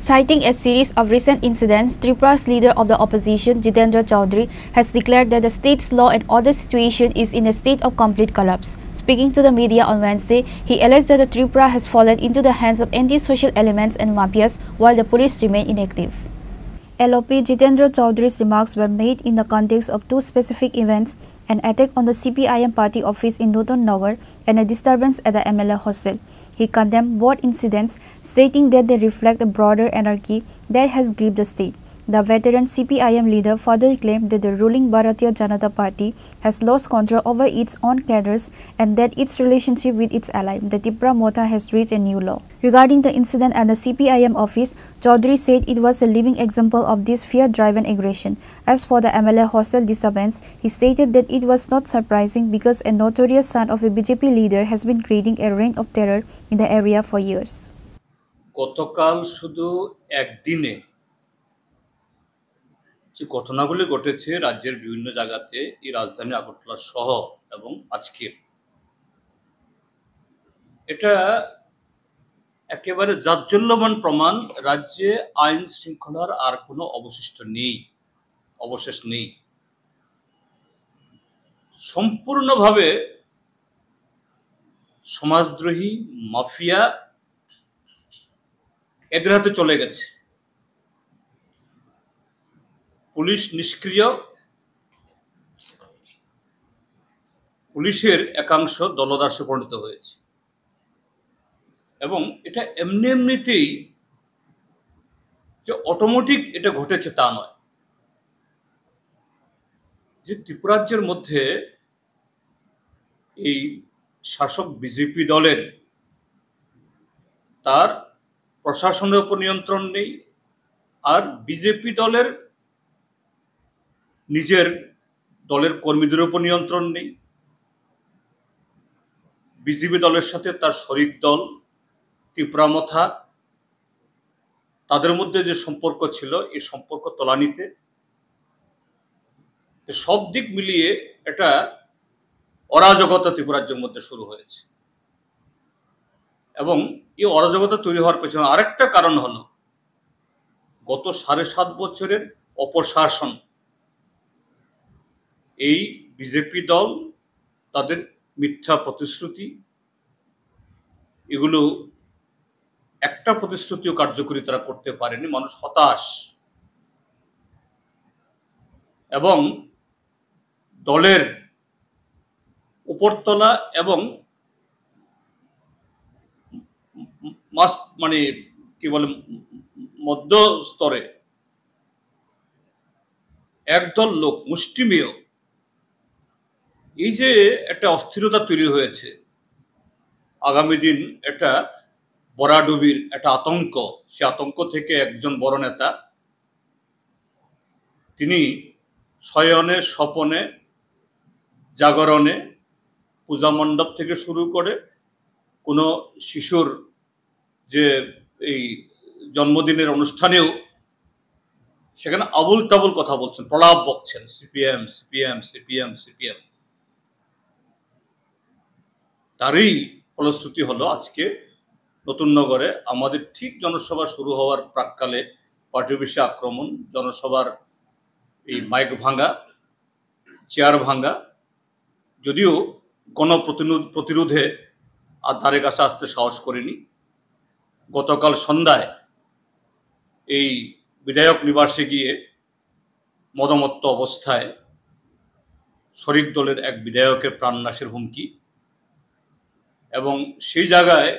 Citing a series of recent incidents, Tripura's leader of the opposition, Jitendra Chaudhary, has declared that the state's law and order situation is in a state of complete collapse. Speaking to the media on Wednesday, he alleged that the Tripura has fallen into the hands of anti-social elements and mafias while the police remain inactive. LOP Jitendra Chaudhary's remarks were made in the context of two specific events: an attack on the CPIM party office in Nutun Nagar and a disturbance at the MLA hostel. He condemned both incidents, stating that they reflect a broader anarchy that has gripped the state. The veteran CPIM leader further claimed that the ruling Bharatiya Janata Party has lost control over its own cadres and that its relationship with its ally, the Tripura Motha, has reached a new low. Regarding the incident at the CPIM office, Chaudhary said it was a living example of this fear-driven aggression. As for the MLA hostel disturbance, he stated that it was not surprising because a notorious son of a BJP leader has been creating a reign of terror in the area for years. গতকাল শুধু একদিনে যে ঘটনাগুলি ঘটেছে রাজ্যের বিভিন্ন জায়গাতে, এই রাজধানী আগরতলা সহ এবং আজকে, এটা একেবারে জাজ্জল্যমান প্রমাণ রাজ্যে আইন শৃঙ্খলার আর কোনো অবশেষ নেই। সম্পূর্ণভাবে সমাজদ্রোহী মাফিয়া এদের হাতে চলে গেছে। পুলিশ নিষ্ক্রিয়, পুলিশের একাংশ দলদাসে পরিণত হয়েছে এবং এটা এমনিতেই যে অটোমেটিক এটা ঘটেছে তা নয়। যে ত্রিপুরাজ্যের মধ্যে এই শাসক বিজেপি দলের তার প্রশাসনের উপর নিয়ন্ত্রণ নেই, আর বিজেপি দলের নিজের দলের কর্মীদের উপর নিয়ন্ত্রণ নেই। বিজেপি দলের সাথে তার শরিক দল ত্রিপুরা মথা, তাদের মধ্যে যে সম্পর্ক ছিল এই সম্পর্ক তলানিতে। সব দিক মিলিয়ে এটা অরাজকতা ত্রিপুরাজ্যের মধ্যে শুরু হয়েছে এবং এই অরাজকতা তৈরি হওয়ার পেছনে আরেকটা কারণ হলো গত 7.5 বছরের অপশাসন। এই বিজেপি দল তাদের মিথ্যা প্রতিশ্রুতি, এগুলো একটা প্রতিশ্রুতিও কার্যকরী তারা করতে পারেনি। মানুষ হতাশ এবং দলের উপরতলা এবং মধ্য স্তরে একদল লোক মুষ্টিমেয়, এই যে একটা অস্থিরতা তৈরি হয়েছে, আগামী দিন একটা বরাডুবির একটা আতঙ্ক, সে আতঙ্ক থেকে একজন বড় নেতা তিনি শয়নে স্বপনে জাগরণে পূজা মণ্ডপ থেকে শুরু করে কোনো শিশুর যে এই জন্মদিনের অনুষ্ঠানেও সেখানে আবুল তাবুল কথা বলছেন, প্রলাপ বকছেন, সিপিএম সিপিএম সিপিএম সিপিএম। তারই ফলশ্রুতি হলো আজকে নতুন নগরে আমাদের ঠিক জনসভা শুরু হওয়ার প্রাককালে পার্টি অফিসে আক্রমণ, জনসভার এই মাইক ভাঙা, চেয়ার ভাঙা। যদিও গণপ্রতিরোধে আর ধারে কাছে আসতে সাহস করেনি। গতকাল সন্ধ্যায় এই বিধায়ক নিবাসে গিয়ে মদমত্ত অবস্থায় শরিক দলের এক বিধায়কের প্রাণনাশের হুমকি, এবং সেই জায়গায়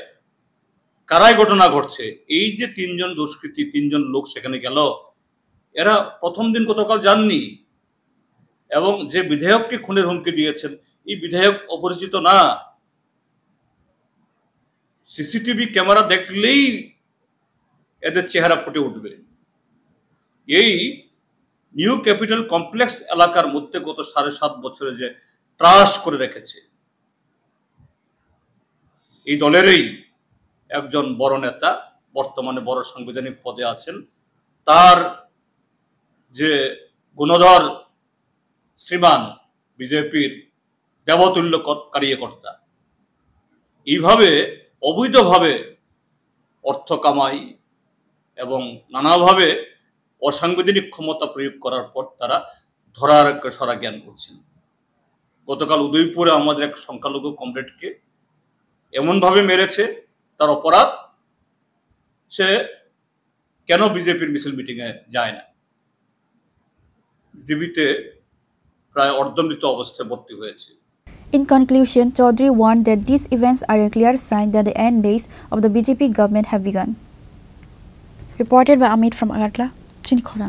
কারাই ঘটনা ঘটছে। এই যে 3 জন দুষ্কৃতী, 3 জন লোক সেখানে গেল, এরা প্রথম দিন গতকাল যাননি এবং যে বিধায়ককে খুনের হুমকি দিয়েছেন এই বিধায়ক অপরিচিত না। সিসিটিভি ক্যামেরা দেখলেই এদের চেহারা ফুটে উঠবে। এই নিউ ক্যাপিটাল কমপ্লেক্স এলাকার মধ্যে গত 7.5 বছরে যে ত্রাস করে রেখেছে, এই দলেরই একজন বড় নেতা বর্তমানে বড় সাংবিধানিক পদে আছেন, তার যে গুণধর শ্রীমান বিজেপির দেবতুল্য কার্যকর্তা এইভাবে অবৈধভাবে অর্থ কামাই এবং নানাভাবে অসাংবিধানিক ক্ষমতা প্রয়োগ করার পর তারা ধরার সরা জ্ঞান করছেন। গতকাল উদয়পুরে আমাদের এক সংখ্যালঘু কমরেডকে এমনভাবে মেরেছে, তার অপরাধ সে কেন বিজেপির মিছিল মিটিংয়ে যায় না, জীবিতে প্রায় অর্ধমৃত অবস্থায় ভর্তি হয়েছে। In conclusion, Chaudhary warned that these events are a clear sign that the end days of the BJP government have begun. Reported by Amit from Agartala, Chinkhora.